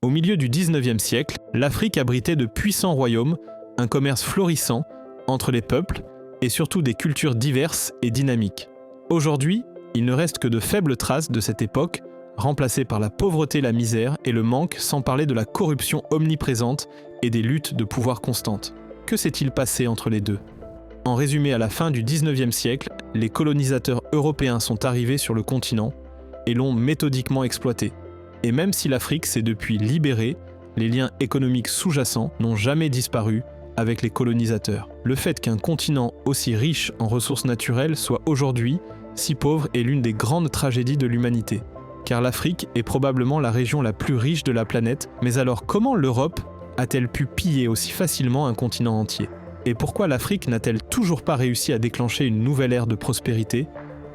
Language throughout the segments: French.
Au milieu du 19e siècle, l'Afrique abritait de puissants royaumes, un commerce florissant entre les peuples et surtout des cultures diverses et dynamiques. Aujourd'hui, il ne reste que de faibles traces de cette époque, remplacées par la pauvreté, la misère et le manque, sans parler de la corruption omniprésente et des luttes de pouvoir constantes. Que s'est-il passé entre les deux ? En résumé, à la fin du 19e siècle, les colonisateurs européens sont arrivés sur le continent et l'ont méthodiquement exploité. Et même si l'Afrique s'est depuis libérée, les liens économiques sous-jacents n'ont jamais disparu avec les colonisateurs. Le fait qu'un continent aussi riche en ressources naturelles soit aujourd'hui si pauvre est l'une des grandes tragédies de l'humanité. Car l'Afrique est probablement la région la plus riche de la planète, mais alors comment l'Europe a-t-elle pu piller aussi facilement un continent entier ? Et pourquoi l'Afrique n'a-t-elle toujours pas réussi à déclencher une nouvelle ère de prospérité,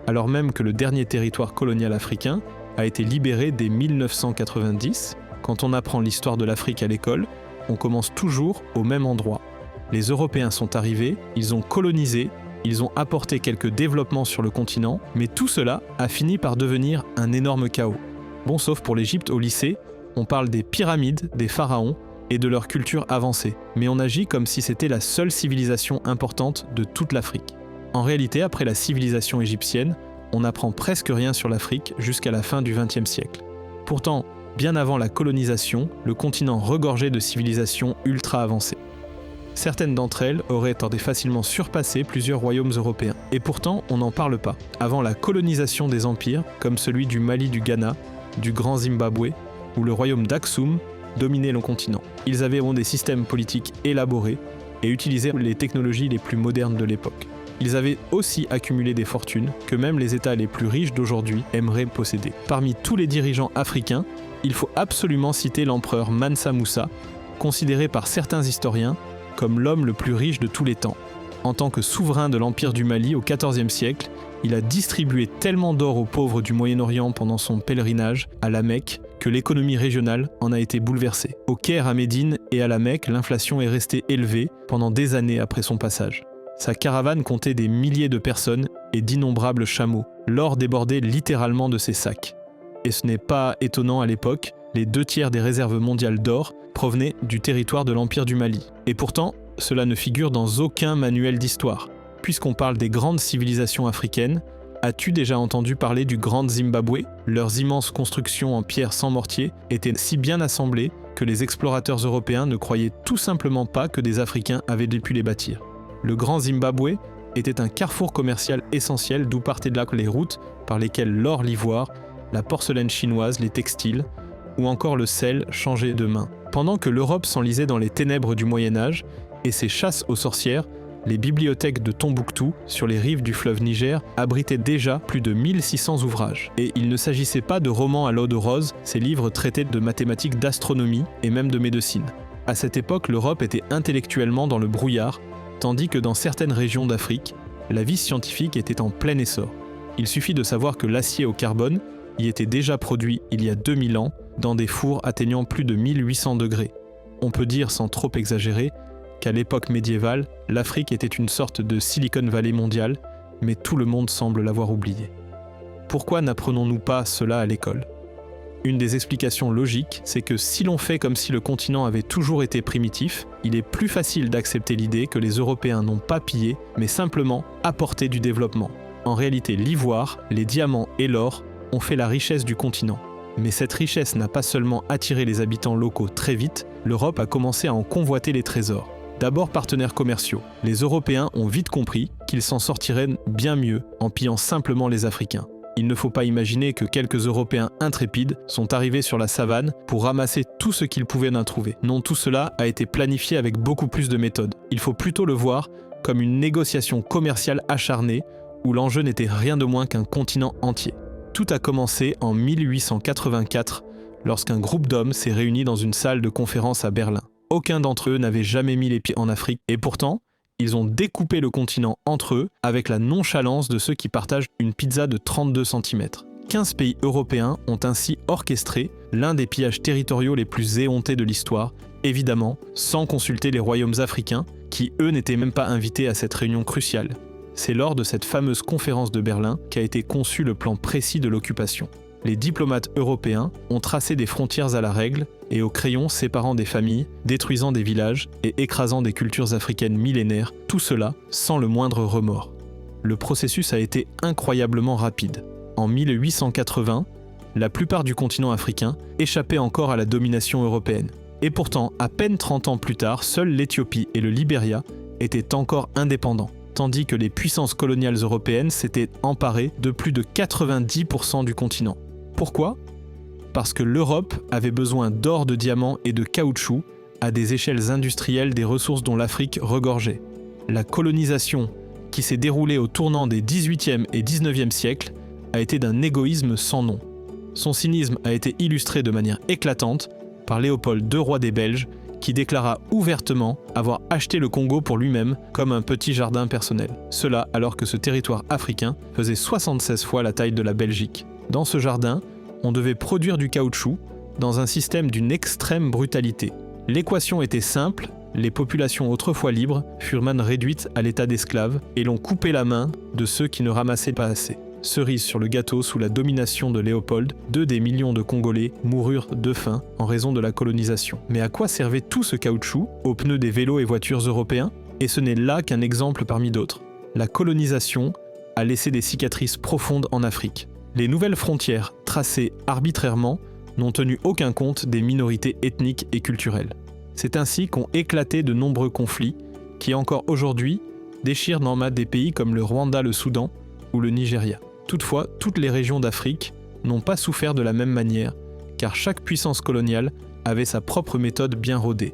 alors même que le dernier territoire colonial africain a été libéré dès 1990 ? Quand on apprend l'histoire de l'Afrique à l'école, on commence toujours au même endroit. Les Européens sont arrivés, ils ont colonisé, ils ont apporté quelques développements sur le continent, mais tout cela a fini par devenir un énorme chaos. Bon, sauf pour l'Égypte au lycée, on parle des pyramides, des pharaons et de leur culture avancée, mais on agit comme si c'était la seule civilisation importante de toute l'Afrique. En réalité, après la civilisation égyptienne, on n'apprend presque rien sur l'Afrique jusqu'à la fin du XXe siècle. Pourtant, bien avant la colonisation, le continent regorgeait de civilisations ultra avancées. Certaines d'entre elles auraient tenté facilement surpasser plusieurs royaumes européens. Et pourtant, on n'en parle pas. Avant la colonisation des empires, comme celui du Mali, du Ghana, du Grand Zimbabwe, ou le royaume d'Aksum dominait le continent. Ils avaient des systèmes politiques élaborés et utilisaient les technologies les plus modernes de l'époque. Ils avaient aussi accumulé des fortunes que même les États les plus riches d'aujourd'hui aimeraient posséder. Parmi tous les dirigeants africains, il faut absolument citer l'empereur Mansa Musa, considéré par certains historiens comme l'homme le plus riche de tous les temps. En tant que souverain de l'Empire du Mali au XIVe siècle, il a distribué tellement d'or aux pauvres du Moyen-Orient pendant son pèlerinage à la Mecque que l'économie régionale en a été bouleversée. Au Caire, à Médine et à la Mecque, l'inflation est restée élevée pendant des années après son passage. Sa caravane comptait des milliers de personnes et d'innombrables chameaux. L'or débordait littéralement de ses sacs. Et ce n'est pas étonnant à l'époque, les 2/3 des réserves mondiales d'or provenaient du territoire de l'Empire du Mali. Et pourtant, cela ne figure dans aucun manuel d'histoire. Puisqu'on parle des grandes civilisations africaines, as-tu déjà entendu parler du Grand Zimbabwe ? Leurs immenses constructions en pierre sans mortier étaient si bien assemblées que les explorateurs européens ne croyaient tout simplement pas que des Africains avaient pu les bâtir. Le Grand Zimbabwe était un carrefour commercial essentiel d'où partaient de là les routes par lesquelles l'or, l'ivoire, la porcelaine chinoise, les textiles ou encore le sel changeaient de main. Pendant que l'Europe s'enlisait dans les ténèbres du Moyen-Âge et ses chasses aux sorcières, les bibliothèques de Tombouctou, sur les rives du fleuve Niger, abritaient déjà plus de 1600 ouvrages. Et il ne s'agissait pas de romans à l'eau de rose, ces livres traitaient de mathématiques, d'astronomie et même de médecine. À cette époque, l'Europe était intellectuellement dans le brouillard, tandis que dans certaines régions d'Afrique, la vie scientifique était en plein essor. Il suffit de savoir que l'acier au carbone y était déjà produit il y a 2000 ans, dans des fours atteignant plus de 1800 degrés. On peut dire, sans trop exagérer, qu'à l'époque médiévale, l'Afrique était une sorte de Silicon Valley mondial, mais tout le monde semble l'avoir oublié. Pourquoi n'apprenons-nous pas cela à l'école ? Une des explications logiques, c'est que si l'on fait comme si le continent avait toujours été primitif, il est plus facile d'accepter l'idée que les Européens n'ont pas pillé, mais simplement apporté du développement. En réalité, l'ivoire, les diamants et l'or ont fait la richesse du continent. Mais cette richesse n'a pas seulement attiré les habitants locaux très vite, l'Europe a commencé à en convoiter les trésors. D'abord partenaires commerciaux, les Européens ont vite compris qu'ils s'en sortiraient bien mieux en pillant simplement les Africains. Il ne faut pas imaginer que quelques Européens intrépides sont arrivés sur la savane pour ramasser tout ce qu'ils pouvaient en trouver. Non, tout cela a été planifié avec beaucoup plus de méthode. Il faut plutôt le voir comme une négociation commerciale acharnée où l'enjeu n'était rien de moins qu'un continent entier. Tout a commencé en 1884 lorsqu'un groupe d'hommes s'est réuni dans une salle de conférence à Berlin. Aucun d'entre eux n'avait jamais mis les pieds en Afrique et pourtant, ils ont découpé le continent entre eux avec la nonchalance de ceux qui partagent une pizza de 32 cm. 15 pays européens ont ainsi orchestré l'un des pillages territoriaux les plus éhontés de l'histoire, évidemment sans consulter les royaumes africains qui, eux, n'étaient même pas invités à cette réunion cruciale. C'est lors de cette fameuse conférence de Berlin qu'a été conçu le plan précis de l'occupation. les diplomates européens ont tracé des frontières à la règle et au crayon séparant des familles, détruisant des villages et écrasant des cultures africaines millénaires, tout cela sans le moindre remords. Le processus a été incroyablement rapide. En 1880, la plupart du continent africain échappait encore à la domination européenne. Et pourtant, à peine 30 ans plus tard, seuls l'Éthiopie et le Libéria étaient encore indépendants, tandis que les puissances coloniales européennes s'étaient emparées de plus de 90% du continent. Pourquoi ? Parce que l'Europe avait besoin d'or, de diamants et de caoutchouc à des échelles industrielles des ressources dont l'Afrique regorgeait. La colonisation, qui s'est déroulée au tournant des 18e et 19e siècles, a été d'un égoïsme sans nom. Son cynisme a été illustré de manière éclatante par Léopold II, roi des Belges, qui déclara ouvertement avoir acheté le Congo pour lui-même comme un petit jardin personnel. Cela alors que ce territoire africain faisait 76 fois la taille de la Belgique. Dans ce jardin, on devait produire du caoutchouc dans un système d'une extrême brutalité. L'équation était simple, les populations autrefois libres furent maintenant réduites à l'état d'esclaves et l'on coupait la main de ceux qui ne ramassaient pas assez. Cerise sur le gâteau, sous la domination de Léopold, 2 des millions de Congolais moururent de faim en raison de la colonisation. Mais à quoi servait tout ce caoutchouc aux pneus des vélos et voitures européens ? Et ce n'est là qu'un exemple parmi d'autres. La colonisation a laissé des cicatrices profondes en Afrique. Les nouvelles frontières, tracées arbitrairement, n'ont tenu aucun compte des minorités ethniques et culturelles. C'est ainsi qu'ont éclaté de nombreux conflits qui, encore aujourd'hui, déchirent des pays comme le Rwanda, le Soudan ou le Nigeria. Toutefois, toutes les régions d'Afrique n'ont pas souffert de la même manière, car chaque puissance coloniale avait sa propre méthode bien rodée.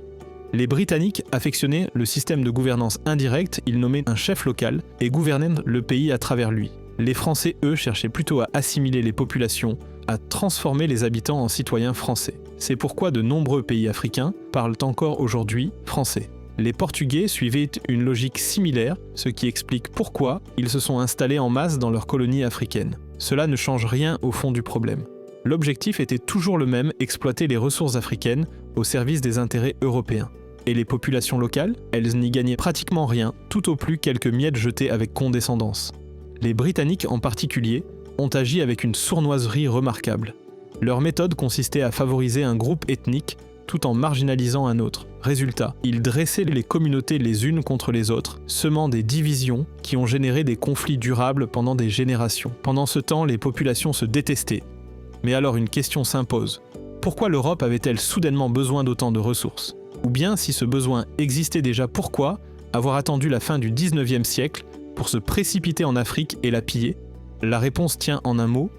Les Britanniques affectionnaient le système de gouvernance indirecte, ils nommaient un chef local et gouvernaient le pays à travers lui. Les Français, eux, cherchaient plutôt à assimiler les populations, à transformer les habitants en citoyens français. C'est pourquoi de nombreux pays africains parlent encore aujourd'hui français. Les Portugais suivaient une logique similaire, ce qui explique pourquoi ils se sont installés en masse dans leurs colonies africaines. Cela ne change rien au fond du problème. L'objectif était toujours le même, exploiter les ressources africaines au service des intérêts européens. Et les populations locales, elles n'y gagnaient pratiquement rien, tout au plus quelques miettes jetées avec condescendance. Les Britanniques en particulier ont agi avec une sournoiserie remarquable. Leur méthode consistait à favoriser un groupe ethnique tout en marginalisant un autre. Résultat, ils dressaient les communautés les unes contre les autres, semant des divisions qui ont généré des conflits durables pendant des générations. Pendant ce temps, les populations se détestaient. Mais alors une question s'impose. Pourquoi l'Europe avait-elle soudainement besoin d'autant de ressources ? Ou bien, si ce besoin existait déjà, pourquoi avoir attendu la fin du 19e siècle pour se précipiter en Afrique et la piller ? La réponse tient en un mot,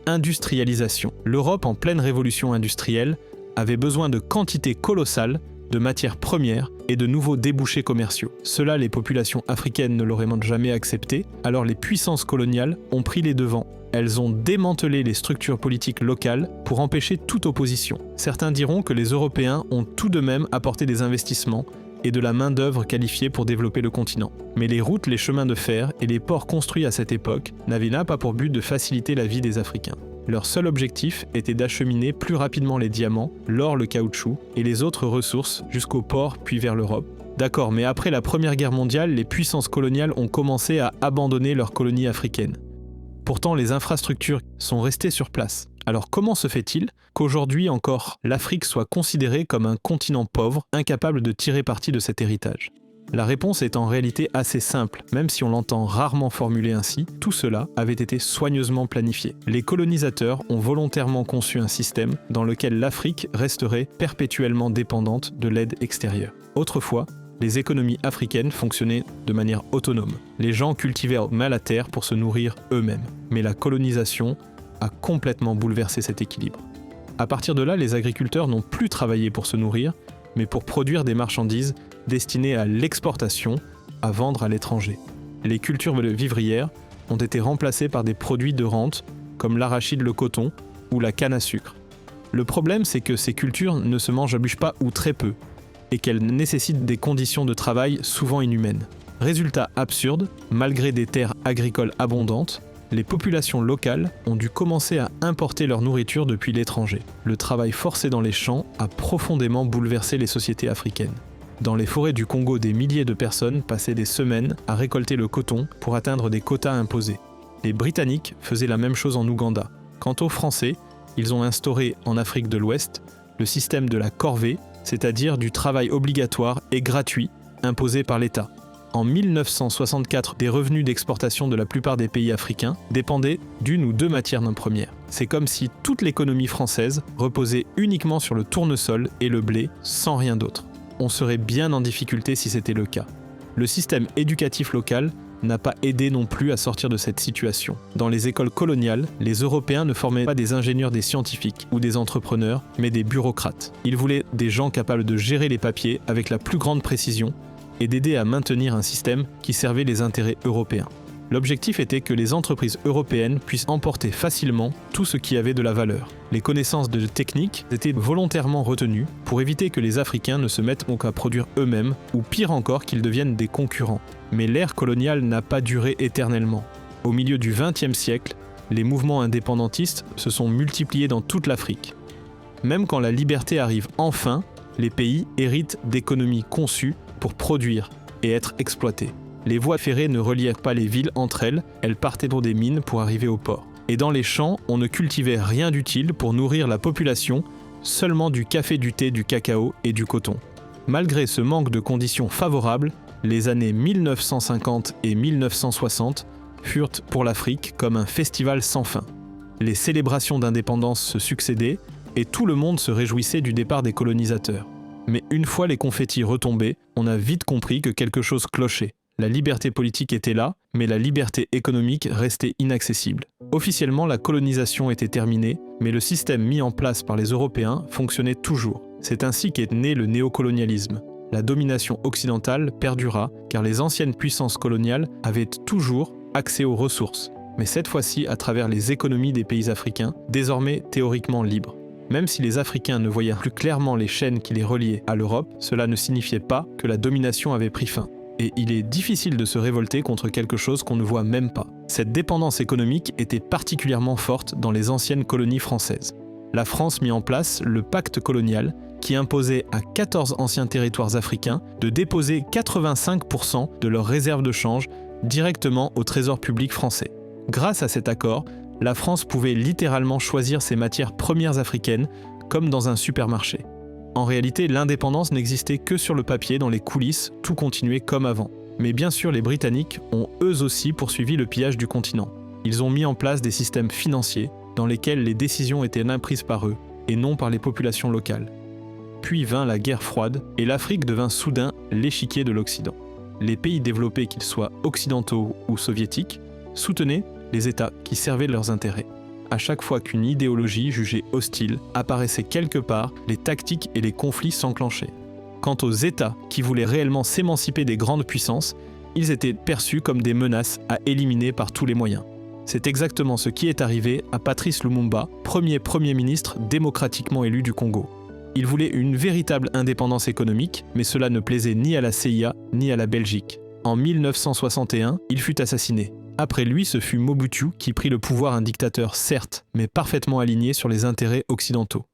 industrialisation. L'Europe, en pleine révolution industrielle, avait besoin de quantités colossales de matières premières et de nouveaux débouchés commerciaux. Cela, les populations africaines ne l'auraient jamais accepté, alors les puissances coloniales ont pris les devants. Elles ont démantelé les structures politiques locales pour empêcher toute opposition. Certains diront que les Européens ont tout de même apporté des investissements et de la main-d'œuvre qualifiée pour développer le continent. Mais les routes, les chemins de fer et les ports construits à cette époque n'avaient pas pour but de faciliter la vie des Africains. Leur seul objectif était d'acheminer plus rapidement les diamants, l'or, le caoutchouc et les autres ressources jusqu'au port puis vers l'Europe. D'accord, mais après la Première Guerre mondiale, les puissances coloniales ont commencé à abandonner leurs colonies africaines. Pourtant, les infrastructures sont restées sur place. Alors comment se fait-il qu'aujourd'hui encore l'Afrique soit considérée comme un continent pauvre, incapable de tirer parti de cet héritage ? La réponse est en réalité assez simple, même si on l'entend rarement formulée ainsi, tout cela avait été soigneusement planifié. Les colonisateurs ont volontairement conçu un système dans lequel l'Afrique resterait perpétuellement dépendante de l'aide extérieure. Autrefois, les économies africaines fonctionnaient de manière autonome. Les gens cultivèrent mal la terre pour se nourrir eux-mêmes. Mais la colonisation a complètement bouleversé cet équilibre. À partir de là, les agriculteurs n'ont plus travaillé pour se nourrir, mais pour produire des marchandises destinées à l'exportation, à vendre à l'étranger. Les cultures vivrières ont été remplacées par des produits de rente, comme l'arachide, le coton ou la canne à sucre. Le problème, c'est que ces cultures ne se mangent pas ou très peu, et qu'elles nécessitent des conditions de travail souvent inhumaines. Résultat absurde, malgré des terres agricoles abondantes, les populations locales ont dû commencer à importer leur nourriture depuis l'étranger. Le travail forcé dans les champs a profondément bouleversé les sociétés africaines. Dans les forêts du Congo, des milliers de personnes passaient des semaines à récolter le coton pour atteindre des quotas imposés. Les Britanniques faisaient la même chose en Ouganda. Quant aux Français, ils ont instauré en Afrique de l'Ouest le système de la corvée, c'est-à-dire du travail obligatoire et gratuit imposé par l'État. En 1964, des revenus d'exportation de la plupart des pays africains dépendaient d'une ou deux matières premières. C'est comme si toute l'économie française reposait uniquement sur le tournesol et le blé, sans rien d'autre. On serait bien en difficulté si c'était le cas. Le système éducatif local n'a pas aidé non plus à sortir de cette situation. Dans les écoles coloniales, les Européens ne formaient pas des ingénieurs, des scientifiques ou des entrepreneurs, mais des bureaucrates. Ils voulaient des gens capables de gérer les papiers avec la plus grande précision et d'aider à maintenir un système qui servait les intérêts européens. L'objectif était que les entreprises européennes puissent emporter facilement tout ce qui avait de la valeur. Les connaissances de technique étaient volontairement retenues pour éviter que les Africains ne se mettent donc à produire eux-mêmes, ou pire encore qu'ils deviennent des concurrents. Mais l'ère coloniale n'a pas duré éternellement. Au milieu du XXe siècle, les mouvements indépendantistes se sont multipliés dans toute l'Afrique. Même quand la liberté arrive enfin, les pays héritent d'économies conçues pour produire et être exploitées. Les voies ferrées ne relièrent pas les villes entre elles partaient pour des mines pour arriver au port. Et dans les champs, on ne cultivait rien d'utile pour nourrir la population, seulement du café, du thé, du cacao et du coton. Malgré ce manque de conditions favorables, les années 1950 et 1960 furent pour l'Afrique comme un festival sans fin. Les célébrations d'indépendance se succédaient et tout le monde se réjouissait du départ des colonisateurs. Mais une fois les confettis retombés, on a vite compris que quelque chose clochait. La liberté politique était là, mais la liberté économique restait inaccessible. Officiellement, la colonisation était terminée, mais le système mis en place par les Européens fonctionnait toujours. C'est ainsi qu'est né le néocolonialisme. La domination occidentale perdura, car les anciennes puissances coloniales avaient toujours accès aux ressources, mais cette fois-ci à travers les économies des pays africains, désormais théoriquement libres. Même si les Africains ne voyaient plus clairement les chaînes qui les reliaient à l'Europe, cela ne signifiait pas que la domination avait pris fin. Et il est difficile de se révolter contre quelque chose qu'on ne voit même pas. Cette dépendance économique était particulièrement forte dans les anciennes colonies françaises. La France mit en place le pacte colonial qui imposait à 14 anciens territoires africains de déposer 85% de leurs réserves de change directement au trésor public français. Grâce à cet accord, la France pouvait littéralement choisir ses matières premières africaines comme dans un supermarché. En réalité, l'indépendance n'existait que sur le papier, dans les coulisses, tout continuait comme avant. Mais bien sûr, les Britanniques ont eux aussi poursuivi le pillage du continent. Ils ont mis en place des systèmes financiers dans lesquels les décisions étaient prises par eux et non par les populations locales. Puis vint la guerre froide et l'Afrique devint soudain l'échiquier de l'Occident. Les pays développés, qu'ils soient occidentaux ou soviétiques, soutenaient les États qui servaient leurs intérêts. À chaque fois qu'une idéologie jugée hostile apparaissait quelque part, les tactiques et les conflits s'enclenchaient. Quant aux États qui voulaient réellement s'émanciper des grandes puissances, ils étaient perçus comme des menaces à éliminer par tous les moyens. C'est exactement ce qui est arrivé à Patrice Lumumba, premier ministre démocratiquement élu du Congo. Il voulait une véritable indépendance économique, mais cela ne plaisait ni à la CIA ni à la Belgique. En 1961, il fut assassiné. Après lui, ce fut Mobutu qui prit le pouvoir, un dictateur certes, mais parfaitement aligné sur les intérêts occidentaux.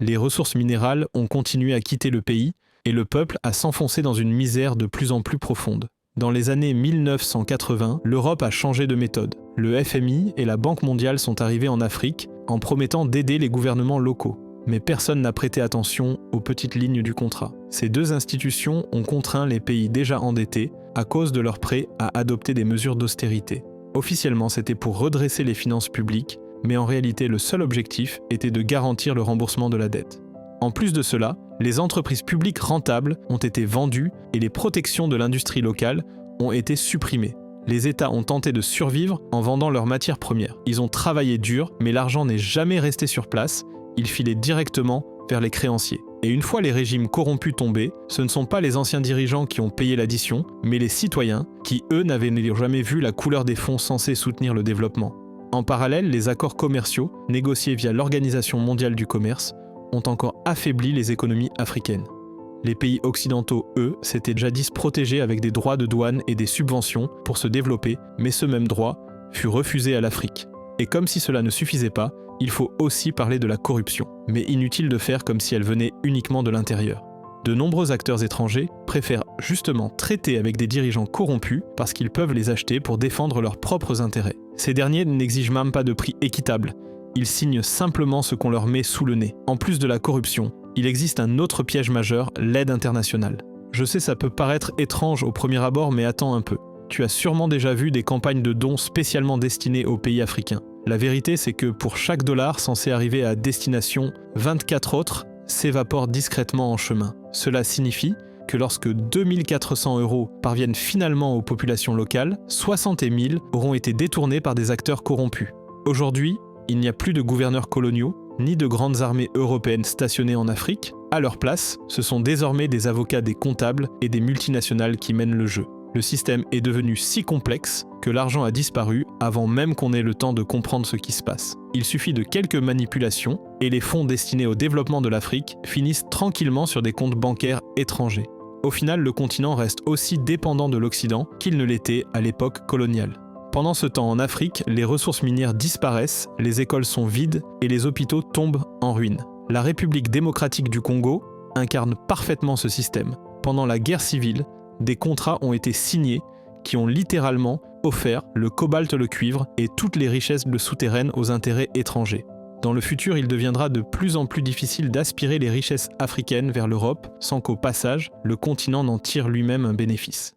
Les ressources minérales ont continué à quitter le pays et le peuple a s'enfoncé dans une misère de plus en plus profonde. Dans les années 1980, l'Europe a changé de méthode. Le FMI et la Banque mondiale sont arrivés en Afrique en promettant d'aider les gouvernements locaux. Mais personne n'a prêté attention aux petites lignes du contrat. Ces deux institutions ont contraint les pays déjà endettés, à cause de leurs prêts, à adopter des mesures d'austérité. Officiellement, c'était pour redresser les finances publiques, mais en réalité, le seul objectif était de garantir le remboursement de la dette. En plus de cela, les entreprises publiques rentables ont été vendues et les protections de l'industrie locale ont été supprimées. Les États ont tenté de survivre en vendant leurs matières premières. Ils ont travaillé dur, mais l'argent n'est jamais resté sur place, il filait directement vers les créanciers. Et une fois les régimes corrompus tombés, ce ne sont pas les anciens dirigeants qui ont payé l'addition, mais les citoyens qui, eux, n'avaient jamais vu la couleur des fonds censés soutenir le développement. En parallèle, les accords commerciaux, négociés via l'Organisation mondiale du commerce, ont encore affaibli les économies africaines. Les pays occidentaux, eux, s'étaient jadis protégés avec des droits de douane et des subventions pour se développer, mais ce même droit fut refusé à l'Afrique. Et comme si cela ne suffisait pas, il faut aussi parler de la corruption, mais inutile de faire comme si elle venait uniquement de l'intérieur. De nombreux acteurs étrangers préfèrent justement traiter avec des dirigeants corrompus parce qu'ils peuvent les acheter pour défendre leurs propres intérêts. Ces derniers n'exigent même pas de prix équitable. ils signent simplement ce qu'on leur met sous le nez. En plus de la corruption, il existe un autre piège majeur, l'aide internationale. Je sais, ça peut paraître étrange au premier abord, mais attends un peu. Tu as sûrement déjà vu des campagnes de dons spécialement destinées aux pays africains. La vérité, c'est que pour chaque dollar censé arriver à destination, 24 autres s'évaporent discrètement en chemin. Cela signifie que lorsque 2400 € parviennent finalement aux populations locales, 60 000 auront été détournés par des acteurs corrompus. Aujourd'hui, il n'y a plus de gouverneurs coloniaux, ni de grandes armées européennes stationnées en Afrique. À leur place, ce sont désormais des avocats, des comptables et des multinationales qui mènent le jeu. Le système est devenu si complexe que l'argent a disparu avant même qu'on ait le temps de comprendre ce qui se passe. Il suffit de quelques manipulations et les fonds destinés au développement de l'Afrique finissent tranquillement sur des comptes bancaires étrangers. Au final, le continent reste aussi dépendant de l'Occident qu'il ne l'était à l'époque coloniale. Pendant ce temps en Afrique, les ressources minières disparaissent, les écoles sont vides et les hôpitaux tombent en ruine. La République démocratique du Congo incarne parfaitement ce système. Pendant la guerre civile, des contrats ont été signés qui ont littéralement offert le cobalt, le cuivre et toutes les richesses souterraines aux intérêts étrangers. Dans le futur, il deviendra de plus en plus difficile d'aspirer les richesses africaines vers l'Europe sans qu'au passage, le continent n'en tire lui-même un bénéfice.